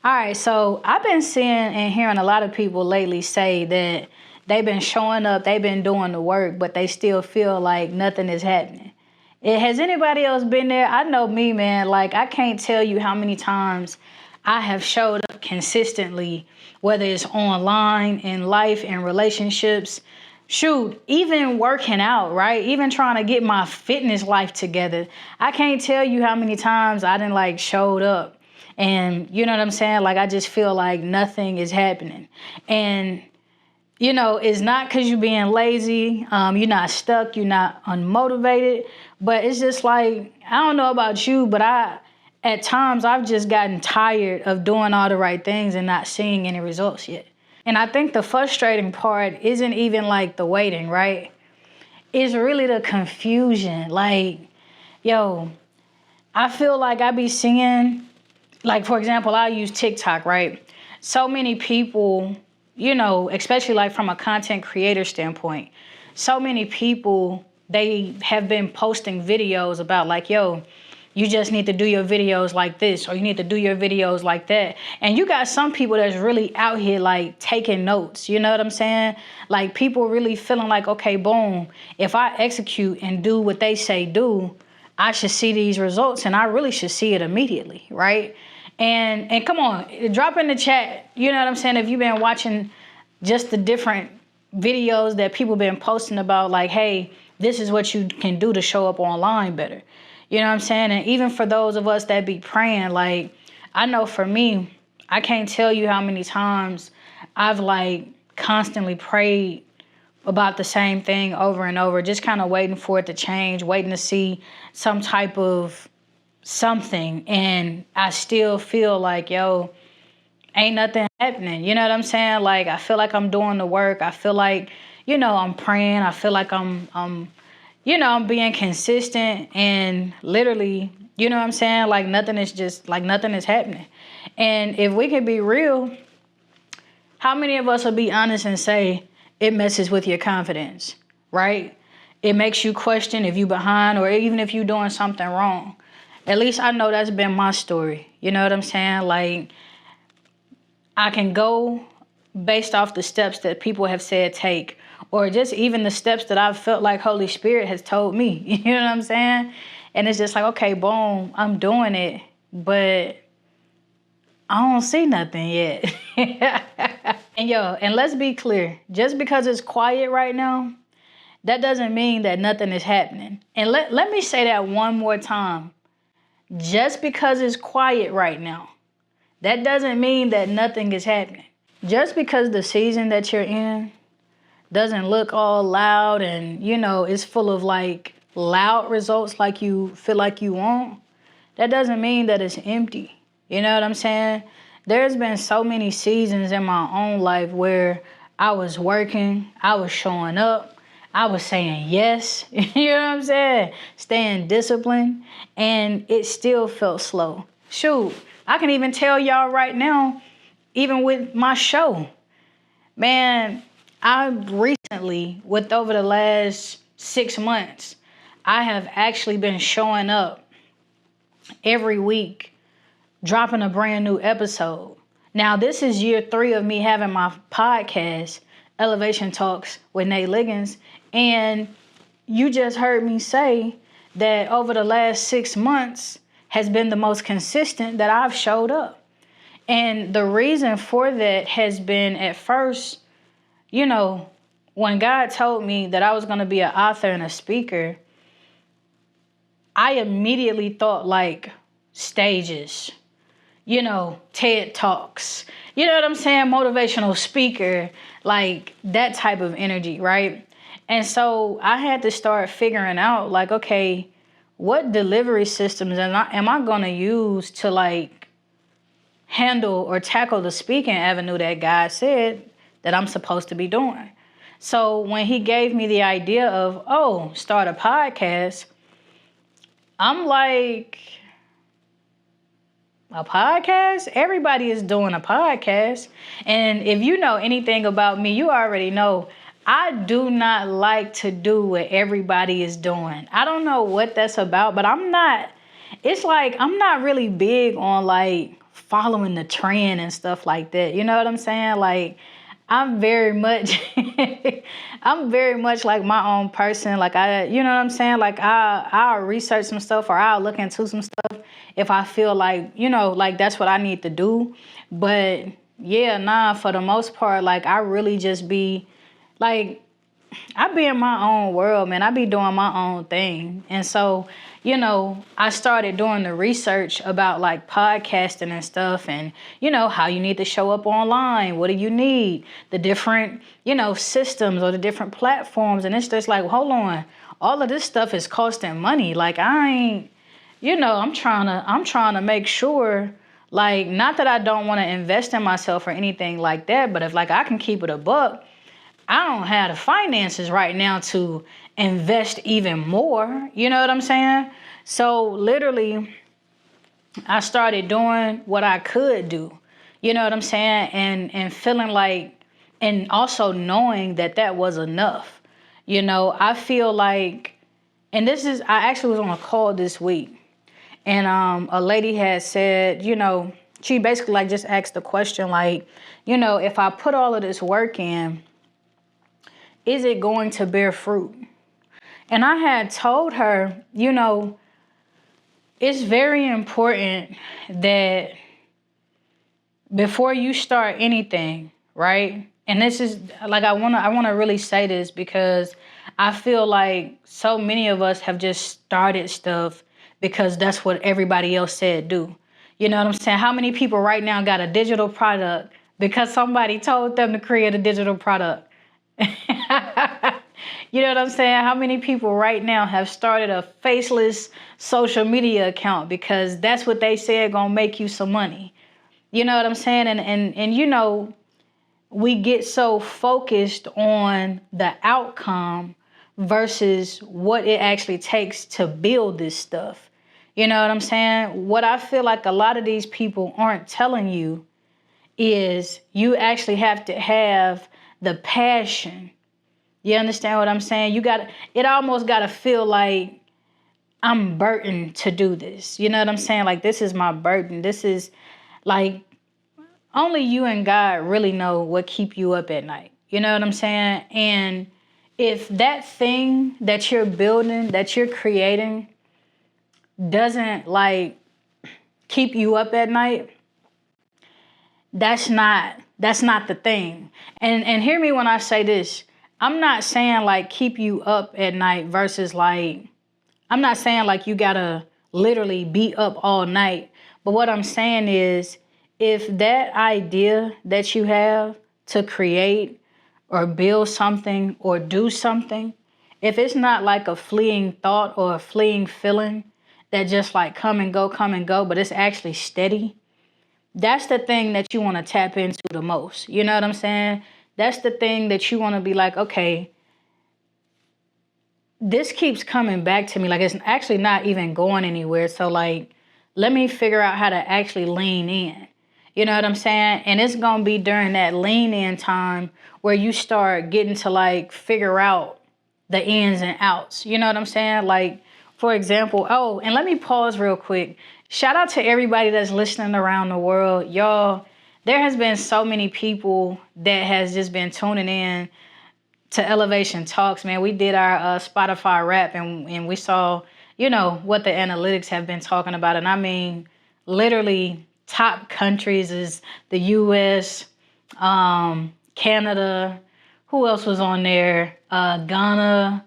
All right, so I've been seeing and hearing a lot of people lately say that they've been showing up, they've been doing the work, but they still feel like nothing is happening. Has anybody else been there? I know me, man. Like, I can't tell you how many times I have showed up consistently, whether it's online, in life, in relationships. Shoot, even working out, right? Even trying to get my fitness life together. I can't tell you how many times I didn't like showed up. And you know what I'm saying? Like, I just feel like nothing is happening. And, it's not because you're being lazy. You're not stuck. You're not unmotivated. But it's just like, I don't know about you, but at times, I've just gotten tired of doing all the right things and not seeing any results yet. And I think the frustrating part isn't even like the waiting, right? It's really the confusion. Like, yo, I feel like I be seeing, like, for example, I use TikTok, right? So many people, especially like from a content creator standpoint, so many people, they have been posting videos about like, yo, you just need to do your videos like this, or you need to do your videos like that. And you got some people that's really out here like taking notes. You know what I'm saying? Like, people really feeling like, okay, boom, if I execute and do what they say do, I should see these results, and I really should see it immediately, right? And come on, drop in the chat, you know what I'm saying, if you've been watching just the different videos that people been posting about, like, hey, this is what you can do to show up online better. You know what I'm saying? And even for those of us that be praying, like, I know for me, I can't tell you how many times I've like constantly prayed about the same thing over and over, just kind of waiting for it to change, waiting to see some type of something. And I still feel like, yo, ain't nothing happening. You know what I'm saying? Like, I feel like I'm doing the work. I feel like, I'm praying. I feel like I'm being consistent, and literally, you know what I'm saying? Like, nothing is happening. And if we could be real, how many of us will be honest and say it messes with your confidence, right? It makes you question if you behind, or even if you're doing something wrong. At least I know that's been my story. You know what I'm saying? Like, I can go based off the steps that people have said take, or just even the steps that I've felt like Holy Spirit has told me. You know what I'm saying? And it's just like, okay, boom, I'm doing it, but I don't see nothing yet. And let's be clear, just because it's quiet right now, that doesn't mean that nothing is happening. And let me say that one more time. Just because it's quiet right now, that doesn't mean that nothing is happening. Just because the season that you're in doesn't look all loud and, it's full of like loud results like you feel like you want, that doesn't mean that it's empty. You know what I'm saying? There's been so many seasons in my own life where I was working, I was showing up, I was saying yes, you know what I'm saying? Staying disciplined, and it still felt slow. Shoot, I can even tell y'all right now, even with my show, man, I recently, over the last 6 months, I have actually been showing up every week, dropping a brand new episode. Now, this is year 3 of me having my podcast, Elevation Talks with Naye Liggines. And you just heard me say that over the last 6 months has been the most consistent that I've showed up. And the reason for that has been, at first, when God told me that I was going to be an author and a speaker, I immediately thought like stages, TED Talks, you know what I'm saying? Motivational speaker, like that type of energy, right? And so I had to start figuring out like, okay, what delivery systems am I going to use to like handle or tackle the speaking avenue that God said that I'm supposed to be doing? So when he gave me the idea of, start a podcast, I'm like, a podcast? Everybody is doing a podcast. And if you know anything about me, you already know I do not like to do what everybody is doing. I don't know what that's about, but I'm not really big on like following the trend and stuff like that. You know what I'm saying? Like, I'm very much, I'm very much like my own person. Like you know what I'm saying? Like I'll research some stuff or I'll look into some stuff if I feel like, like that's what I need to do. But yeah, nah, for the most part, like I really just be like, I be in my own world, man. I be doing my own thing. And so, I started doing the research about like podcasting and stuff and, how you need to show up online. What do you need? The different, systems or the different platforms. And it's just like, hold on. All of this stuff is costing money. Like I ain't, I'm trying to make sure, like, not that I don't want to invest in myself or anything like that, but if like I can keep it a buck, I don't have the finances right now to invest even more. You know what I'm saying? So literally, I started doing what I could do. You know what I'm saying? And feeling like, and also knowing that that was enough. I feel like, and I actually was on a call this week, and a lady had said, she basically like just asked the question like, if I put all of this work in, is it going to bear fruit? And I had told her, it's very important that before you start anything, right? And this is like, I want to really say this because I feel like so many of us have just started stuff because that's what everybody else said do. You know what I'm saying? How many people right now got a digital product because somebody told them to create a digital product? You know what I'm saying? How many people right now have started a faceless social media account because that's what they said gonna make you some money? You know what I'm saying? And we get so focused on the outcome versus what it actually takes to build this stuff. You know what I'm saying? What I feel like a lot of these people aren't telling you is you actually have to have the passion. You understand what I'm saying? It almost got to feel like I'm burdened to do this. You know what I'm saying? Like, this is my burden. This is like, only you and God really know what keep you up at night. You know what I'm saying? And if that thing that you're building, that you're creating, doesn't like keep you up at night, that's not the thing. And hear me when I say this. I'm not saying like keep you up at night versus like, I'm not saying like you gotta literally be up all night. But what I'm saying is, if that idea that you have to create or build something or do something, if it's not like a fleeting thought or a fleeting feeling that just like come and go, but it's actually steady, that's the thing that you want to tap into the most. You know what I'm saying? That's the thing that you want to be like, okay, this keeps coming back to me. Like, it's actually not even going anywhere. So like, let me figure out how to actually lean in. You know what I'm saying? And it's going to be during that lean in time where you start getting to like figure out the ins and outs. You know what I'm saying? Like, for example, and let me pause real quick. Shout out to everybody that's listening around the world. Y'all, there has been so many people that has just been tuning in to Elevation Talks, man. We did our Spotify rap and we saw, what the analytics have been talking about. And I mean, literally top countries is the US, Canada. Who else was on there? Ghana.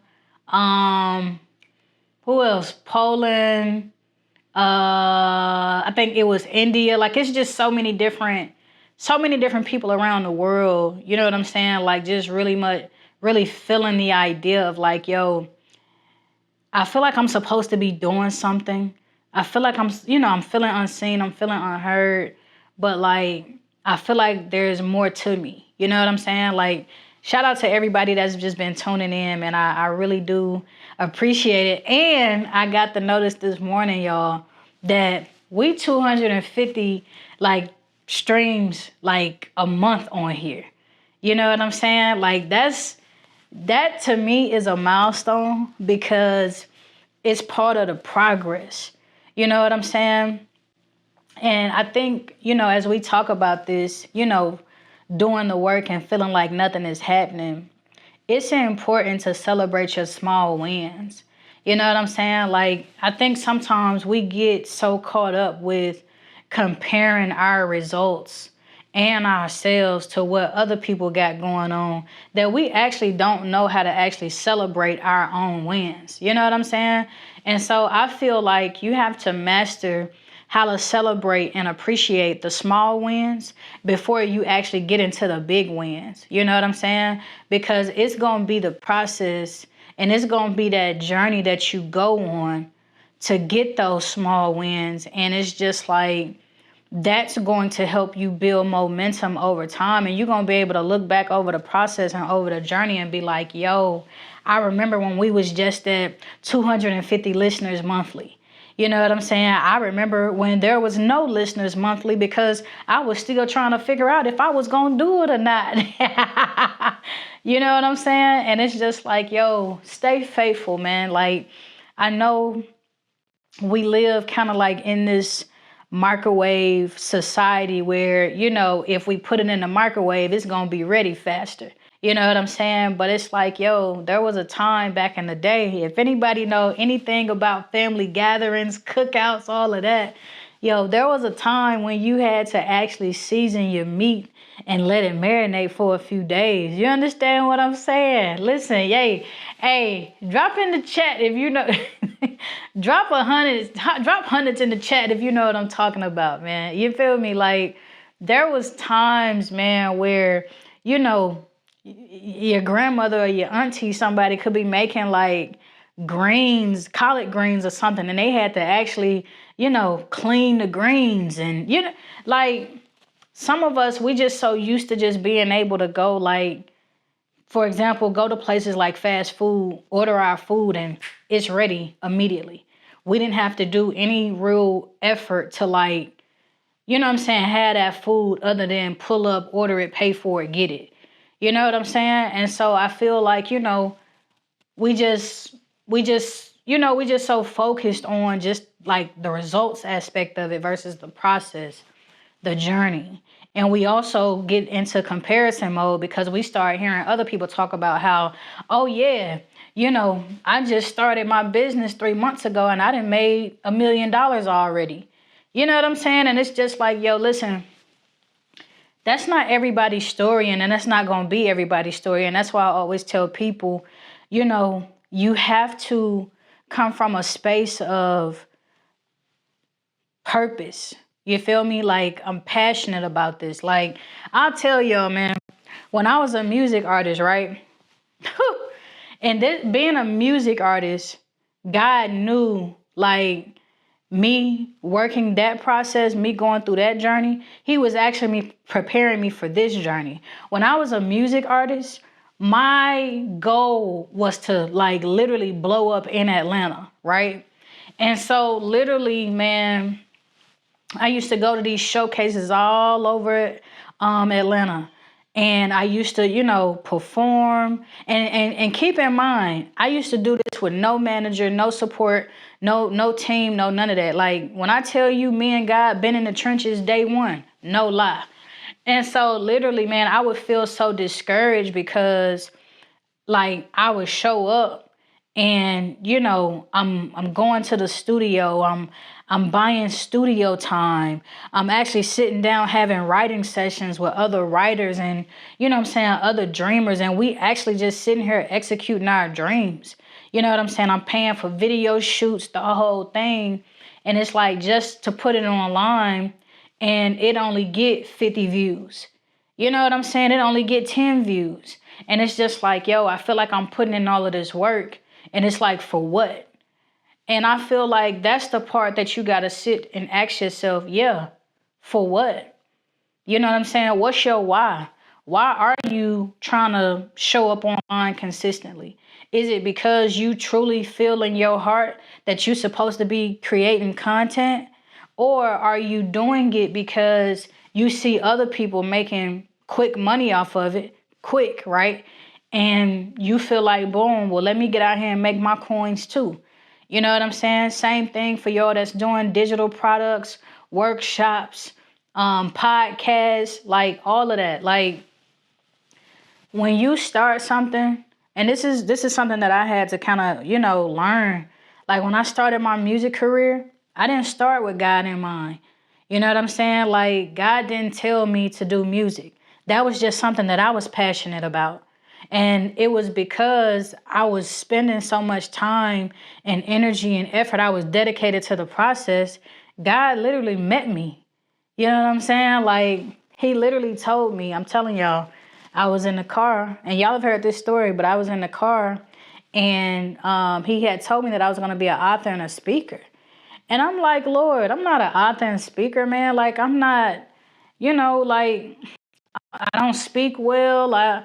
Who else? Poland. I think it was India. Like, it's just so many different people around the world. You know what I'm saying? Like, just really feeling the idea of like, yo, I feel like I'm supposed to be doing something. I feel like I'm feeling unseen. I'm feeling unheard. But like, I feel like there's more to me. You know what I'm saying? Like, shout out to everybody that's just been tuning in, man. I really do appreciate it. And I got the notice this morning, y'all, that we 250 like streams like a month on here. You know what I'm saying? Like, that to me is a milestone because it's part of the progress. You know what I'm saying? And I think, as we talk about this, doing the work and feeling like nothing is happening, it's important to celebrate your small wins. You know what I'm saying? Like, I think sometimes we get so caught up with comparing our results and ourselves to what other people got going on that we actually don't know how to actually celebrate our own wins. You know what I'm saying? And so I feel like you have to master how to celebrate and appreciate the small wins before you actually get into the big wins. You know what I'm saying? Because it's going to be the process and it's going to be that journey that you go on to get those small wins. And it's just like, that's going to help you build momentum over time. And you're going to be able to look back over the process and over the journey and be like, yo, I remember when we was just at 250 listeners monthly. You know what I'm saying? I remember when there was no listeners monthly because I was still trying to figure out if I was going to do it or not. You know what I'm saying? And it's just like, yo, stay faithful, man. Like, I know we live kind of like in this microwave society where, if we put it in the microwave, it's going to be ready faster. You know what I'm saying? But it's like, yo, there was a time back in the day. If anybody know anything about family gatherings, cookouts, all of that, yo, there was a time when you had to actually season your meat and let it marinate for a few days. You understand what I'm saying? Listen, hey, drop in the chat if you know. drop hundreds in the chat if you know what I'm talking about, man. You feel me? Like, there was times, man, where, your grandmother or your auntie, somebody could be making like greens, collard greens or something, and they had to actually, clean the greens. And, like, some of us, we just so used to just being able to go, like, for example, go to places like fast food, order our food, and it's ready immediately. We didn't have to do any real effort to, like, have that food other than pull up, order it, pay for it, get it. You know what I'm saying? And so I feel like, we just so focused on just like the results aspect of it versus the process, the journey. And we also get into comparison mode because we start hearing other people talk about how, oh yeah, I just started my business 3 months ago and I done made $1 million already. You know what I'm saying? And it's just like, yo, listen, that's not everybody's story, and then that's not going to be everybody's story. And that's why I always tell people, you have to come from a space of purpose. You feel me? Like, I'm passionate about this. Like, I'll tell y'all, man, when I was a music artist, right? And being a music artist, God knew, like, me working that process, me going through that journey, he was actually preparing me for this journey. When I was a music artist, my goal was to, like, literally blow up in Atlanta, right? And so literally, man, I used to go to these showcases all over Atlanta. And I used to, perform. And keep in mind, I used to do this with no manager, no support, no team, no none of that. Like, when I tell you, me and God been in the trenches day one, no lie. And so literally, man, I would feel so discouraged because, like, I would show up and, I'm going to the studio. I'm buying studio time. I'm actually sitting down having writing sessions with other writers and, other dreamers. And we actually just sitting here executing our dreams. You know what I'm saying? I'm paying for video shoots, the whole thing. And it's like, just to put it online and it only get 50 views. You know what I'm saying? It only get 10 views. And it's just like, yo, I feel like I'm putting in all of this work. And it's like, for what? And I feel like that's the part that you got to sit and ask yourself, yeah, for what? You know what I'm saying? What's your why? Why are you trying to show up online consistently? Is it because you truly feel in your heart that you're supposed to be creating content? Or are you doing it because you see other people making quick money off of it, quick, right? And you feel like, boom, well, let me get out here and make my coins too. You know what I'm saying? Same thing for y'all that's doing digital products workshops, podcasts, like all of that. Like when you start something, and this is something that I had to kind of, learn. Like when I started my music career, I didn't start with God in mind. You know what I'm saying? Like God didn't tell me to do music. That was just something that I was passionate about. And it was because I was spending so much time and energy and effort. I was dedicated to the process. God literally met me. You know what I'm saying? Like he literally told me, I'm telling y'all, I was in the car, and y'all have heard this story, but I was in the car, and he had told me that I was going to be an author and a speaker. And I'm like, Lord, I'm not an author and speaker, man. Like, I'm not, like, I don't speak well. I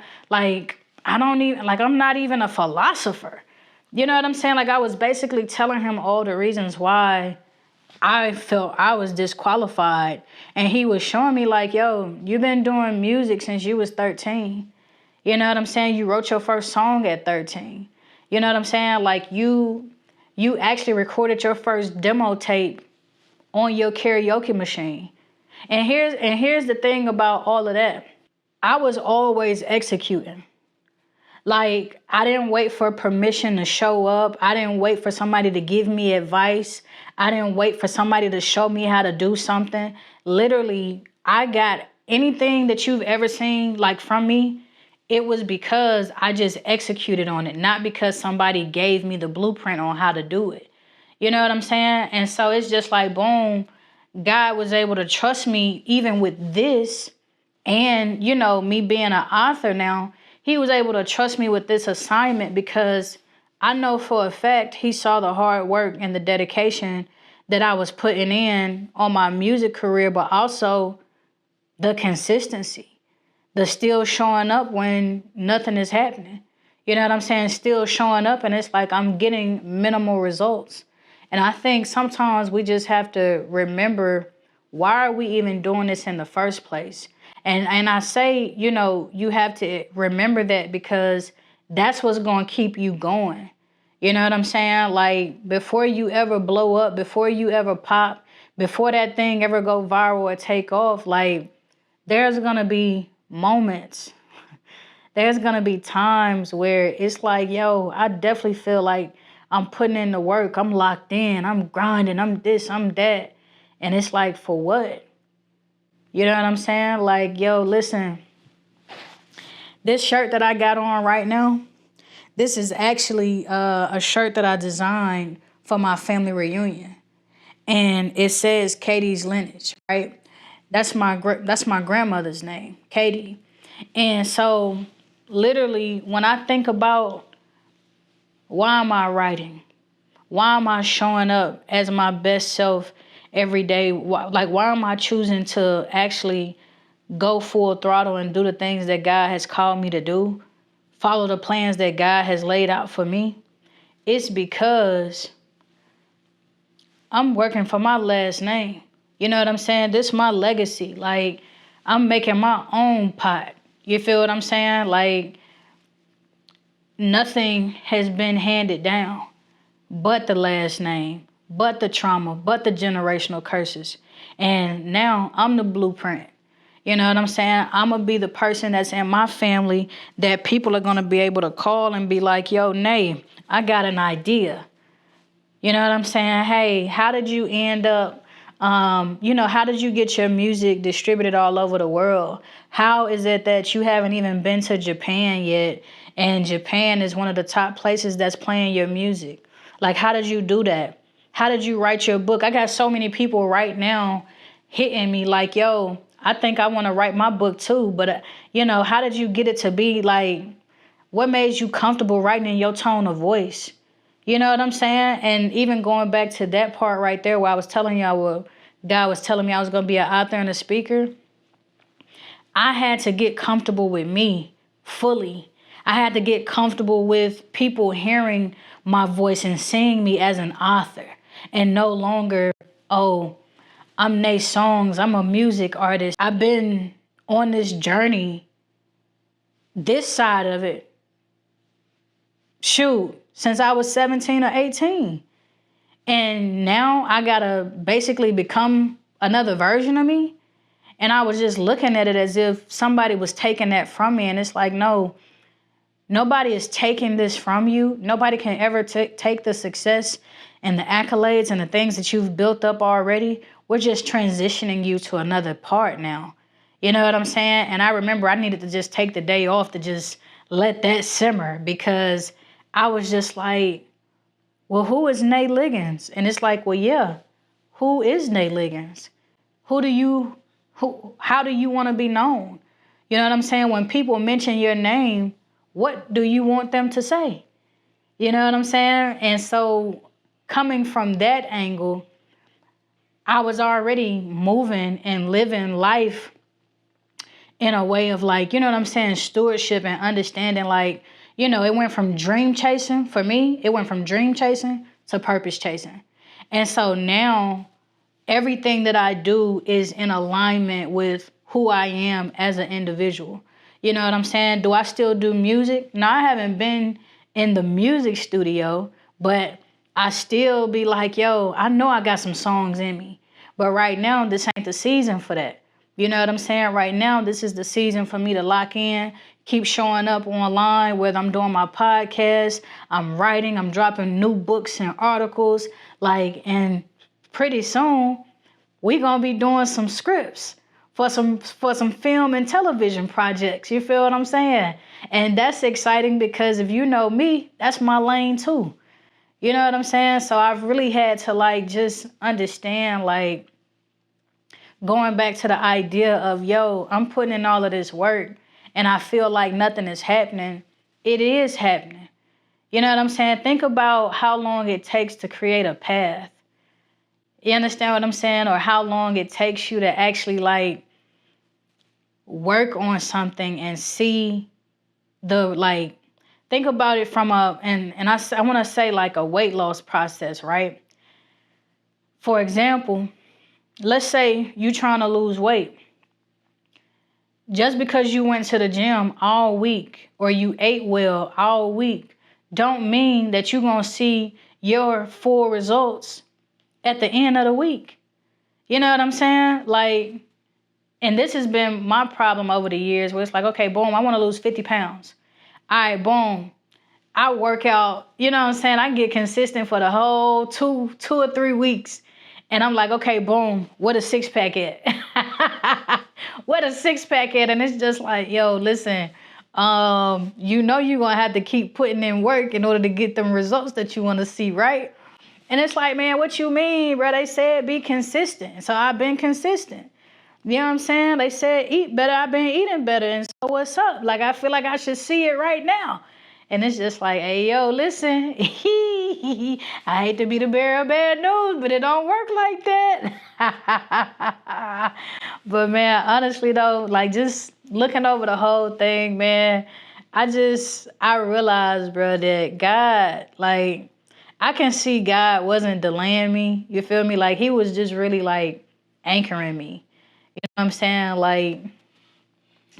don't even, like, I'm not even a philosopher. You know what I'm saying? Like, I was basically telling him all the reasons why I felt I was disqualified. And he was showing me like, yo, you've been doing music since you was 13. You know what I'm saying? You wrote your first song at 13. You know what I'm saying? Like you actually recorded your first demo tape on your karaoke machine. And here's the thing about all of that. I was always executing. Like, I didn't wait for permission to show up. I didn't wait for somebody to give me advice. I didn't wait for somebody to show me how to do something. Literally, I got anything that you've ever seen, like from me, it was because I just executed on it, not because somebody gave me the blueprint on how to do it. You know what I'm saying? And so it's just like, boom, God was able to trust me even with this. And, me being an author now, he was able to trust me with this assignment because I know for a fact he saw the hard work and the dedication that I was putting in on my music career, but also the consistency, the still showing up when nothing is happening. You know what I'm saying? Still showing up, and it's like I'm getting minimal results. And I think sometimes we just have to remember, why are we even doing this in the first place? And I say, you have to remember that because that's what's going to keep you going. You know what I'm saying? Like before you ever blow up, before you ever pop, before that thing ever go viral or take off, like there's going to be moments. There's going to be times where it's like, yo, I definitely feel like I'm putting in the work. I'm locked in. I'm grinding. I'm this, I'm that. And it's like, for what? You know what I'm saying? Like, yo, listen, this shirt that I got on right now, this is actually a shirt that I designed for my family reunion. And it says Katie's lineage, right? That's my grandmother's name, Katie. And so literally when I think about why am I writing? Why am I showing up as my best self every day? Why am I choosing to actually go full throttle and do the things that God has called me to do? Follow the plans that God has laid out for me? It's because I'm working for my last name. You know what I'm saying? This is my legacy. Like, I'm making my own pot. You feel what I'm saying? Like, nothing has been handed down but the last name, but the trauma, but the generational curses. And now I'm the blueprint. You know what I'm saying? I'm going to be the person that's in my family that people are going to be able to call and be like, yo, Naye, I got an idea. You know what I'm saying? Hey, how did you end up, how did you get your music distributed all over the world? How is it that you haven't even been to Japan yet? And Japan is one of the top places that's playing your music. Like, how did you do that? How did you write your book? I got so many people right now hitting me like, yo, I think I want to write my book too. But, how did you get it to be like, what made you comfortable writing in your tone of voice? You know what I'm saying? And even going back to that part right there where I was telling y'all, God was telling me I was going to be an author and a speaker, I had to get comfortable with me fully. I had to get comfortable with people hearing my voice and seeing me as an author and no longer, oh, I'm Naye Songs, I'm a music artist. I've been on this journey, this side of it, since I was 17 or 18. And now I gotta basically become another version of me. And I was just looking at it as if somebody was taking that from me. And it's like, no, nobody is taking this from you. Nobody can ever take the success and the accolades and the things that you've built up already. We're just transitioning you to another part now. You know what I'm saying? And I remember I needed to just take the day off to just let that simmer, because I was just like, well, who is Naye Liggines? And it's like, well, yeah, who is Naye Liggines? How do you want to be known? You know what I'm saying? When people mention your name, what do you want them to say? You know what I'm saying? And so coming from that angle, I was already moving and living life in a way of like, you know what I'm saying, stewardship and understanding, like, you know, it went from dream chasing for me. It went from dream chasing to purpose chasing. And so now everything that I do is in alignment with who I am as an individual. You know what I'm saying? Do I still do music? No, I haven't been in the music studio, but I still be like, yo, I know I got some songs in me. But right now, this ain't the season for that. You know what I'm saying? Right now, this is the season for me to lock in, keep showing up online, whether I'm doing my podcast, I'm writing, I'm dropping new books and articles, like, and pretty soon we gonna be doing some scripts for some film and television projects. You feel what I'm saying? And that's exciting because if you know me, that's my lane too. You know what I'm saying? So I've really had to like just understand, like, going back to the idea of, yo, I'm putting in all of this work and I feel like nothing is happening. It is happening. You know what I'm saying? Think about how long it takes to create a path. You understand what I'm saying? Or how long it takes you to actually like work on something and see the, like, think about it from I want to say like a weight loss process, right? For example, let's say you trying to lose weight. Just because you went to the gym all week or you ate well all week don't mean that you're going to see your full results at the end of the week. You know what I'm saying? Like, and this has been my problem over the years where it's like, okay, boom, I want to lose 50 pounds. All right, boom. I work out, you know what I'm saying? I get consistent for the whole two or 3 weeks. And I'm like, okay, boom, what a six pack at? What a six pack at? And it's just like, yo, listen, you know you're going to have to keep putting in work in order to get them results that you want to see, right? And it's like, man, what you mean, bro? They said be consistent. So I've been consistent. You know what I'm saying? They said eat better. I've been eating better. And so what's up? Like, I feel like I should see it right now. And it's just like, hey, yo, listen, I hate to be the bearer of bad news, but it don't work like that. But, man, honestly, though, like, just looking over the whole thing, man, I realized, bro, that God, like, I can see God wasn't delaying me. You feel me? Like, he was just really, like, anchoring me. You know what I'm saying? Like,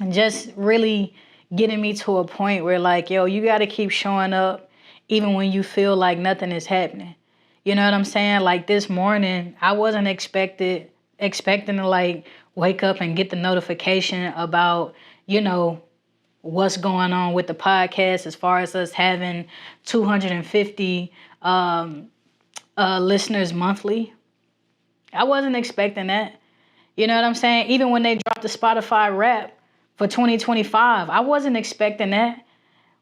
just really getting me to a point where like, yo, you got to keep showing up even when you feel like nothing is happening. You know what I'm saying? Like this morning, I wasn't expecting to like wake up and get the notification about, you know, what's going on with the podcast as far as us having 250 listeners monthly. I wasn't expecting that. You know what I'm saying? Even when they dropped the Spotify rap for 2025, I wasn't expecting that.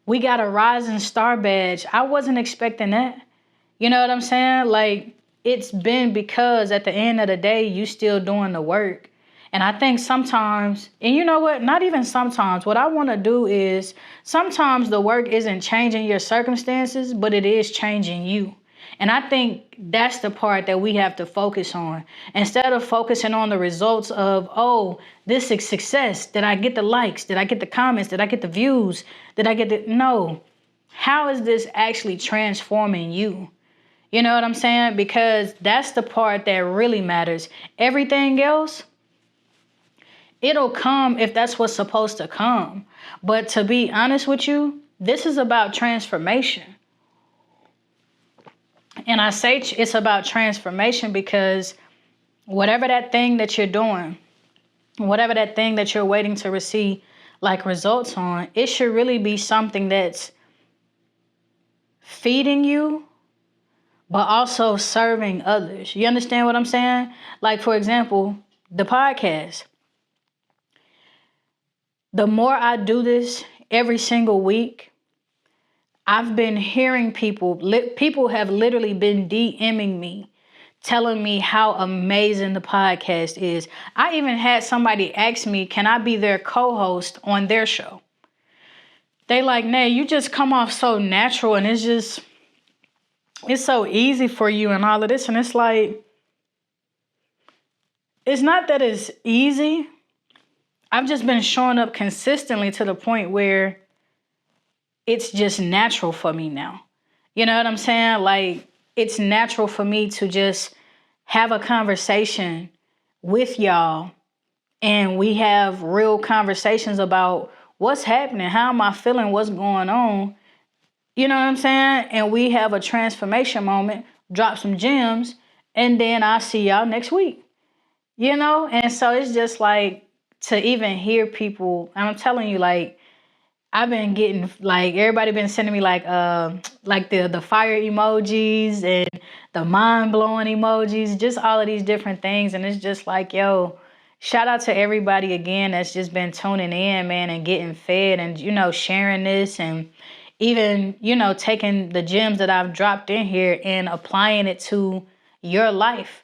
We got a rising star badge. I wasn't expecting that. You know what I'm saying? Like, it's been because at the end of the day, you still doing the work. And I think sometimes, and you know what? Not even sometimes. What I want to do is sometimes the work isn't changing your circumstances, but it is changing you. And I think that's the part that we have to focus on. Instead of focusing on the results of, oh, this is success. Did I get the likes? Did I get the comments? Did I get the views? Did I get the... No. How is this actually transforming you? You know what I'm saying? Because that's the part that really matters. Everything else, it'll come if that's what's supposed to come. But to be honest with you, this is about transformation. And I say it's about transformation because whatever that thing that you're doing, whatever that thing that you're waiting to receive like results on, it should really be something that's feeding you, but also serving others. You understand what I'm saying? Like, for example, the podcast. The more I do this every single week, I've been hearing people have literally been DMing me, telling me how amazing the podcast is. I even had somebody ask me, can I be their co-host on their show? They like, Naye, you just come off so natural and it's so easy for you and all of this. And it's like, it's not that it's easy. I've just been showing up consistently to the point where it's just natural for me now. You know what I'm saying? Like, it's natural for me to just have a conversation with y'all, and we have real conversations about what's happening, how am I feeling, what's going on. You know what I'm saying? And we have a transformation moment, drop some gems, and then I'll see y'all next week. You know? And so it's just like, to even hear people, I'm telling you, like, I've been getting, like, everybody been sending me like the fire emojis and the mind blowing emojis, just all of these different things. And it's just like, yo, shout out to everybody again that's just been tuning in, man, and getting fed and, sharing this, and even, taking the gems that I've dropped in here and applying it to your life.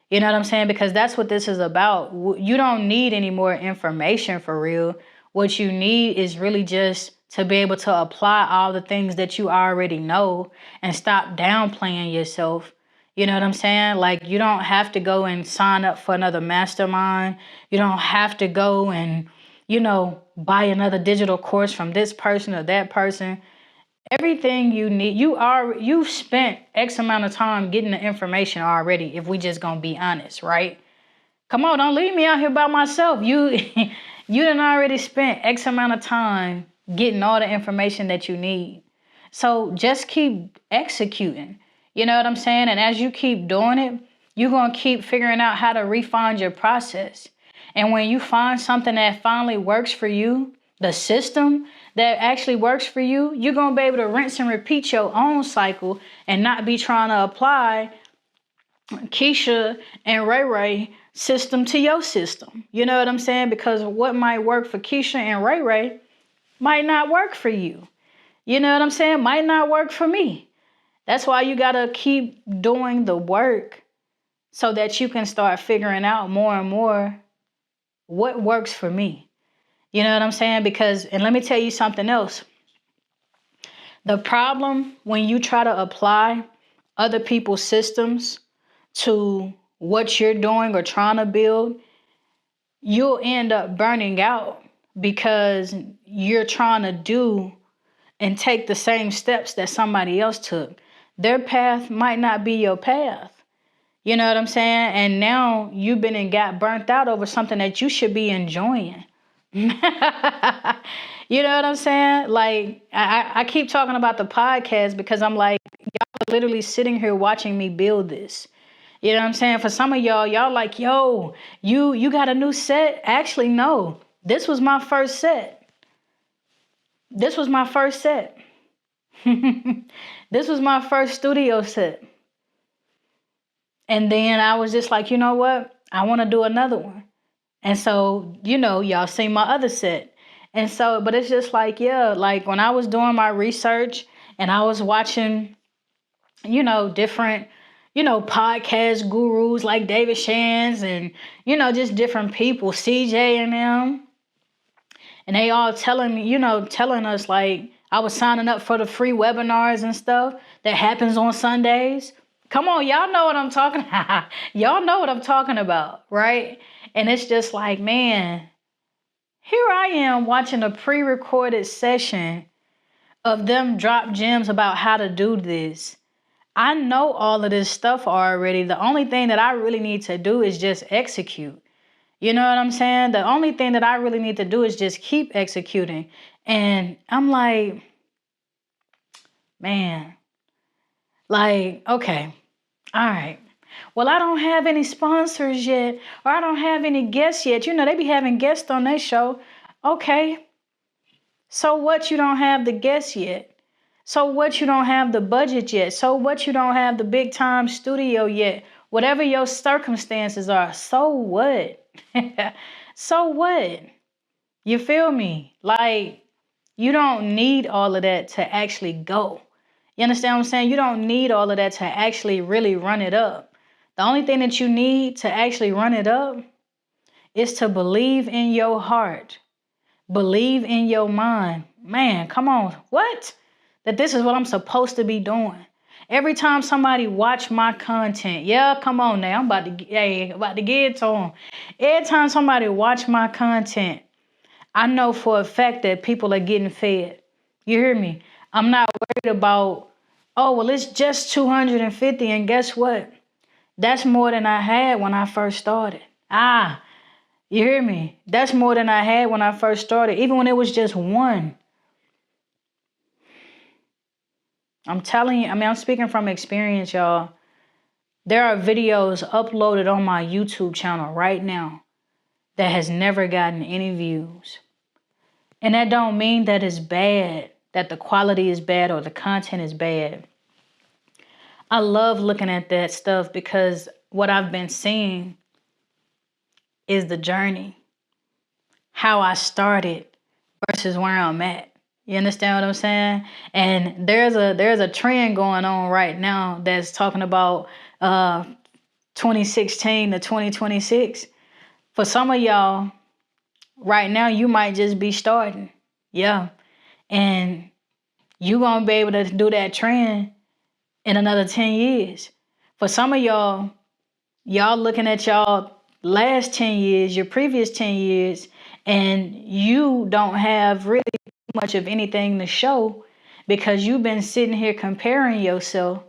You know what I'm saying? Because that's what this is about. You don't need any more information for real. What you need is really just to be able to apply all the things that you already know and stop downplaying yourself. You know what I'm saying? Like, you don't have to go and sign up for another mastermind. You don't have to go and, buy another digital course from this person or that person. Everything you need, you've spent X amount of time getting the information already, if we just gonna be honest, right? Come on, don't leave me out here by myself. You you done already spent X amount of time getting all the information that you need. So just keep executing. You know what I'm saying? And as you keep doing it, you're gonna keep figuring out how to refine your process. And when you find something that finally works for you, the system that actually works for you, you're going to be able to rinse and repeat your own cycle and not be trying to apply Keisha and Ray Ray system to your system. You know what I'm saying? Because what might work for Keisha and Ray Ray might not work for you. You know what I'm saying? Might not work for me. That's why you got to keep doing the work so that you can start figuring out more and more what works for me. You know what I'm saying? Because, and let me tell you something else. The problem when you try to apply other people's systems to what you're doing or trying to build, you'll end up burning out because you're trying to do and take the same steps that somebody else took. Their path might not be your path. You know what I'm saying? And now you've been and got burnt out over something that you should be enjoying. You know what I'm saying? Like, I keep talking about the podcast because I'm like, y'all are literally sitting here watching me build this. You know what I'm saying? For some of y'all like, yo, you got a new set? Actually, no. This was my first set. This was my first set. This was my first studio set. And then I was just like, you know what? I want to do another one. And so, y'all see my other set. And so, but it's just like, yeah, like when I was doing my research and I was watching, different, podcast gurus like David Shands and, just different people, CJ and them. And they all telling us like I was signing up for the free webinars and stuff that happens on Sundays. Come on, y'all know what I'm talking about. Y'all know what I'm talking about, right? And it's just like, man, here I am watching a pre-recorded session of them drop gems about how to do this. I know all of this stuff already. The only thing that I really need to do is just execute. You know what I'm saying? The only thing that I really need to do is just keep executing. And I'm like, man, like, okay, all right. Well, I don't have any sponsors yet, or I don't have any guests yet. You know, they be having guests on their show. Okay. So what, you don't have the guests yet? So what, you don't have the budget yet? So what, you don't have the big time studio yet? Whatever your circumstances are, so what? So what? You feel me? Like, you don't need all of that to actually go. You understand what I'm saying? You don't need all of that to actually really run it up. The only thing that you need to actually run it up is to believe in your heart. Believe in your mind. Man, come on. What? That this is what I'm supposed to be doing. Every time somebody watch my content, yeah, come on now. I'm about to get it to them. Every time somebody watch my content, I know for a fact that people are getting fed. You hear me? I'm not worried about, oh, well, it's just 250. And guess what? That's more than I had when I first started. You hear me? That's more than I had when I first started, even when it was just one. I'm telling you, I'm speaking from experience, y'all. There are videos uploaded on my YouTube channel right now that has never gotten any views. And that don't mean that it's bad, that the quality is bad or the content is bad. I love looking at that stuff because what I've been seeing is the journey, how I started versus where I'm at. You understand what I'm saying? And there's a trend going on right now that's talking about 2016 to 2026. For some of y'all, right now, you might just be starting. Yeah. And you gonna be able to do that trend in another 10 years. For some of y'all looking at y'all last 10 years, your previous 10 years, and you don't have really much of anything to show because you've been sitting here comparing yourself.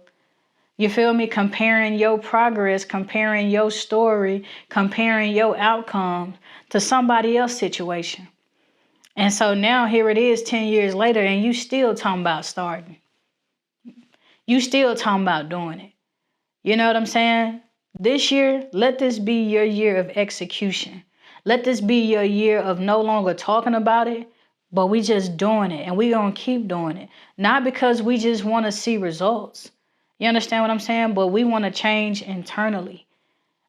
You feel me? Comparing your progress, comparing your story, comparing your outcome to somebody else's situation. And so now here it is 10 years later and you still talking about starting. You still talking about doing it. You know what I'm saying? This year, let this be your year of execution. Let this be your year of no longer talking about it, but we just doing it and we gonna keep doing it. Not because we just want to see results. You understand what I'm saying? But we want to change internally.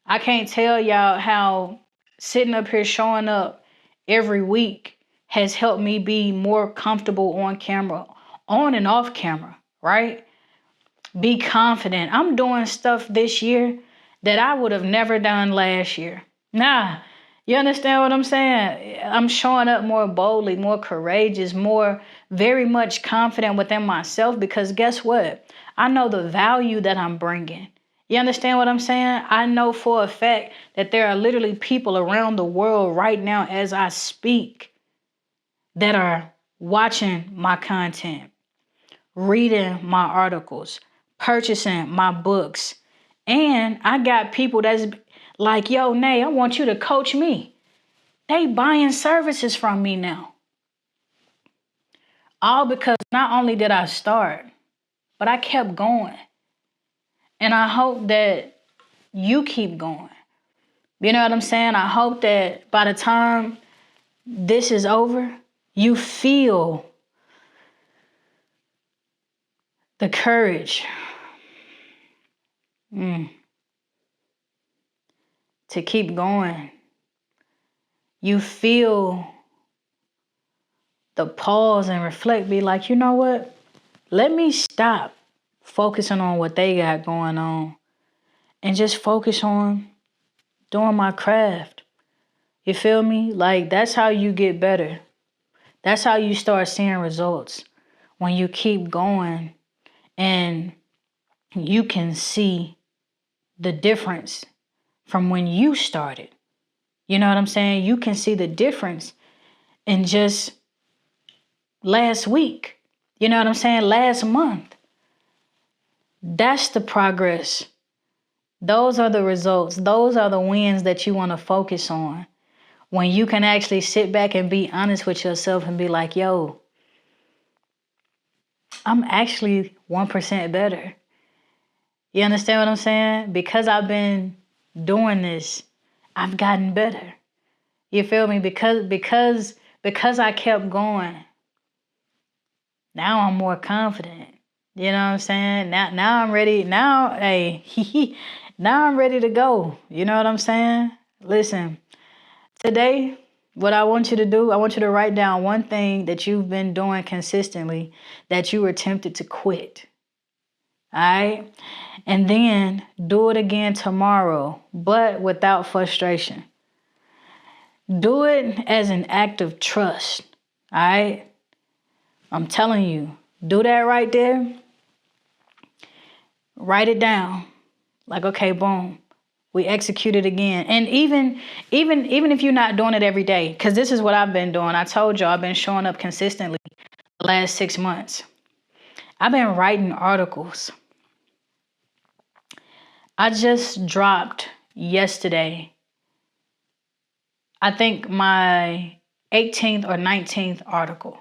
I can't tell y'all how sitting up here showing up every week has helped me be more comfortable on camera, on and off camera, right? Be confident. I'm doing stuff this year that I would have never done last year. You understand what I'm saying? I'm showing up more boldly, more courageous, more very much confident within myself because guess what? I know the value that I'm bringing. You understand what I'm saying? I know for a fact that there are literally people around the world right now as I speak that are watching my content, reading my articles, purchasing my books. And I got people that's like, yo, Naye, I want you to coach me. They buying services from me now. All because not only did I start, but I kept going. And I hope that you keep going. You know what I'm saying? I hope that by the time this is over, you feel the courage to keep going. You feel the pause and reflect, be like, you know what? Let me stop focusing on what they got going on and just focus on doing my craft. You feel me? Like, that's how you get better. That's how you start seeing results. When you keep going and you can see the difference from when you started. You know what I'm saying? You can see the difference in just last week. You know what I'm saying? Last month. That's the progress. Those are the results. Those are the wins that you want to focus on. When you can actually sit back and be honest with yourself and be like, yo, I'm actually 1% better. You understand what I'm saying? Because I've been doing this, I've gotten better. You feel me? Because I kept going. Now I'm more confident. You know what I'm saying? Now I'm ready. Now, hey, now I'm ready to go. You know what I'm saying? Listen, today, what I want you to do, I want you to write down one thing that you've been doing consistently that you were tempted to quit. All right? And then do it again tomorrow, but without frustration. Do it as an act of trust. All right? I'm telling you, do that right there. Write it down. Like, okay, boom. We execute it again. And even if you're not doing it every day, because this is what I've been doing. I told you I've been showing up consistently the last 6 months. I've been writing articles. I just dropped yesterday, I think my 18th or 19th article.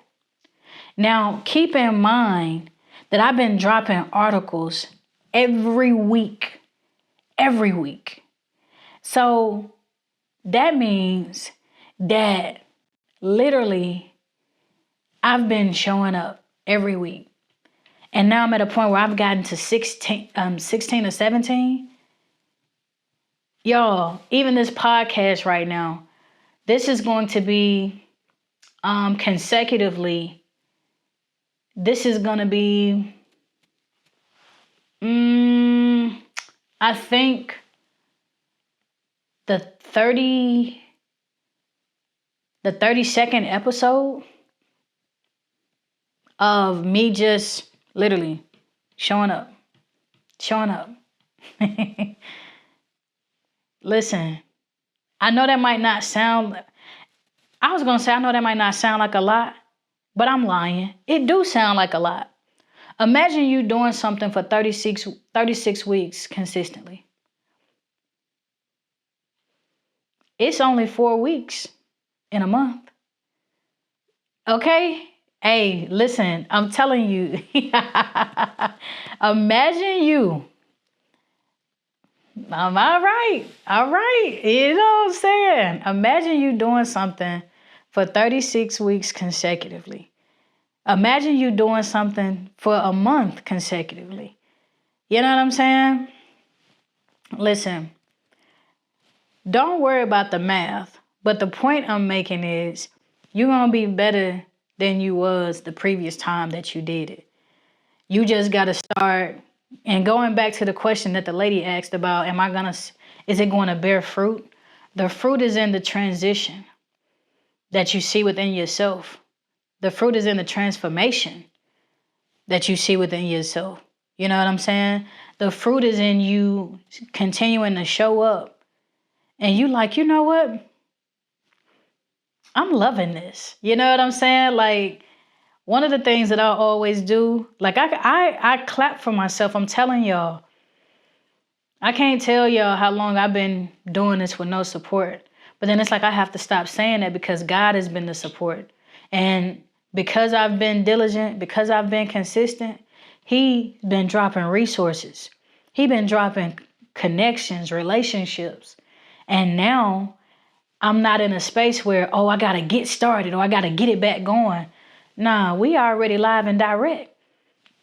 Now, keep in mind that I've been dropping articles every week. So that means that literally I've been showing up every week. And now I'm at a point where I've gotten to 16 or 17. Y'all, even this podcast right now, this is going to be consecutively. This is going to be, I think, the 32nd episode of me just literally showing up. Listen, I know that might not sound, I was going to say, I know that might not sound like a lot, but I'm lying. It do sound like a lot. Imagine you doing something for 36 weeks consistently. It's only 4 weeks in a month. Okay? Hey, listen, I'm telling you. Imagine you. All right. You know what I'm saying? Imagine you doing something for 36 weeks consecutively. Imagine you doing something for a month consecutively. You know what I'm saying? Listen, don't worry about the math. But the point I'm making is you're going to be better than you was the previous time that you did it. You just got to start. And going back to the question that the lady asked about, is it going to bear fruit? The fruit is in the transition that you see within yourself. The fruit is in the transformation that you see within yourself. You know what I'm saying? The fruit is in you continuing to show up. And you like, you know what? I'm loving this. You know what I'm saying? Like, one of the things that I always do, like I clap for myself. I'm telling y'all, I can't tell y'all how long I've been doing this with no support. But then it's like I have to stop saying that because God has been the support. And because I've been diligent, because I've been consistent, He's been dropping resources. He's been dropping connections, relationships. And now I'm not in a space where, oh, I got to get started or I got to get it back going. Nah, we already live and direct.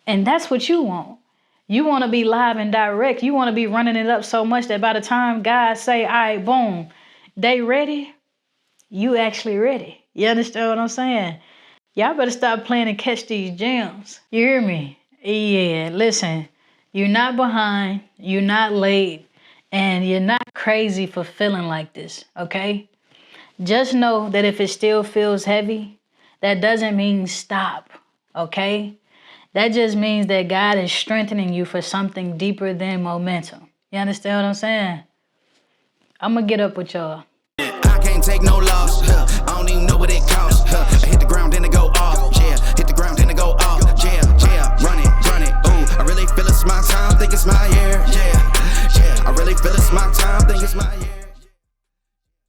And that's what you want. You want to be live and direct. You want to be running it up so much that by the time God say, all right, boom, they ready, you actually ready. You understand what I'm saying? Y'all better stop playing and catch these gems. You hear me? Yeah, listen, you're not behind, you're not late, and you're not crazy for feeling like this, okay? Just know that if it still feels heavy, that doesn't mean stop, okay? That just means that God is strengthening you for something deeper than momentum. You understand what I'm saying? I'm going to get up with y'all. I can't take no loss. I don't even know what it